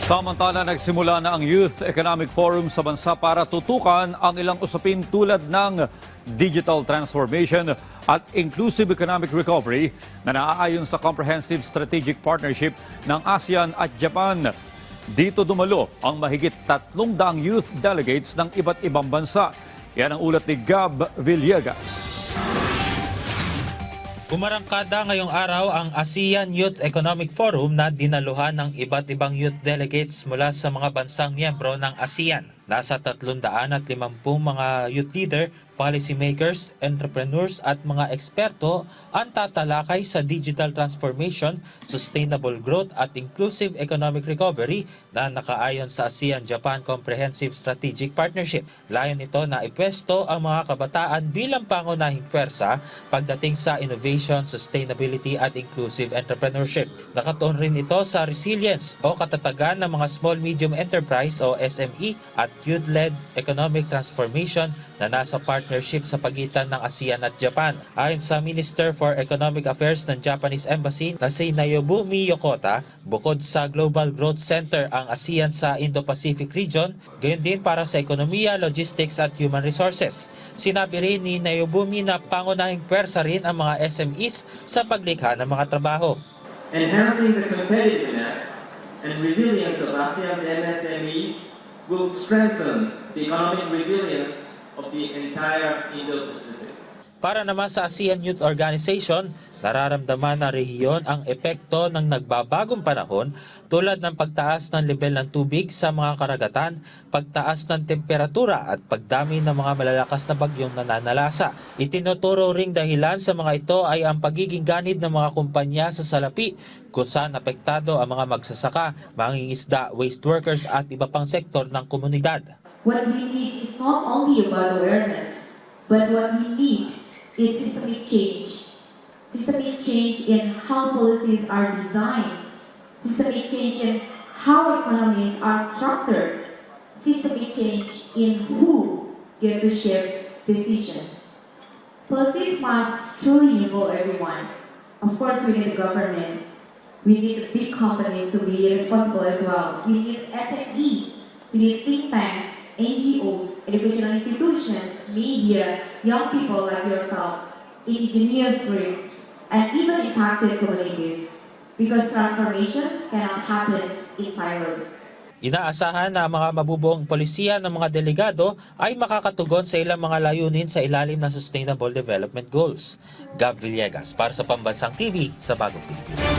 Samantala, nagsimula na ang Youth Economic Forum sa bansa para tutukan ang ilang usapin tulad ng digital transformation at inclusive economic recovery na naaayon sa Comprehensive Strategic Partnership ng ASEAN at Japan. Dito dumalo ang mahigit 300 youth delegates ng iba't ibang bansa. Yan ang ulat ni Gab Villegas. Umarangkada ngayong araw ang ASEAN Youth Economic Forum na dinaluhan ng iba't ibang youth delegates mula sa mga bansang miyembro ng ASEAN. Nasa 350 mga youth leader, policymakers, entrepreneurs at mga eksperto ang tatalakay sa digital transformation, sustainable growth at inclusive economic recovery na nakaayon sa ASEAN-Japan Comprehensive Strategic Partnership. Layon nito na ipwesto ang mga kabataan bilang pangunahing pwersa pagdating sa innovation, sustainability at inclusive entrepreneurship. Nakatuon rin ito sa resilience o katatagan ng mga small-medium enterprise o SME at youth-led economic transformation na nasa partnership sa pagitan ng ASEAN at Japan. Ayon sa Minister for Economic Affairs ng Japanese Embassy na si Nayobumi Yokota, bukod sa Global Growth Center ang ASEAN sa Indo-Pacific region, gayon din para sa ekonomiya, logistics at human resources. Sinabi rin ni Nayobumi na pangunahing pwersa rin ang mga SMEs sa paglikha ng mga trabaho. Enhancing the competitiveness and resilience of ASEAN's MSMEs will strengthen the economic resilience of the entire Indo-Pacific. Para naman sa ASEAN Youth Organization, nararamdaman ng rehiyon ang epekto ng nagbabagong panahon tulad ng pagtaas ng level ng tubig sa mga karagatan, pagtaas ng temperatura at pagdami ng mga malalakas na bagyong nananalasa. Itinuturo ring dahilan sa mga ito ay ang pagiging ganid ng mga kumpanya sa salapi kung saan apektado ang mga magsasaka, mangingisda, waste workers at iba pang sektor ng komunidad. What we need is not only about awareness, but what we need is systemic change. Systemic change in how policies are designed, systemic change in how economies are structured, systemic change in who get to shape decisions. Policies must truly involve everyone. Of course, we need the government. We need big companies to be responsible as well. We need SMEs. We need think tanks, NGOs, educational institutions, media, young people like yourself, indigenous groups, and even impacted communities. Because transformations cannot happen in silos. Inaasahan na ang mga mabubuong polisiya ng mga delegado ay makakatugon sa ilang mga layunin sa ilalim ng Sustainable Development Goals. Gab Villegas para sa Pambansang TV sa Bagong Pilipinas.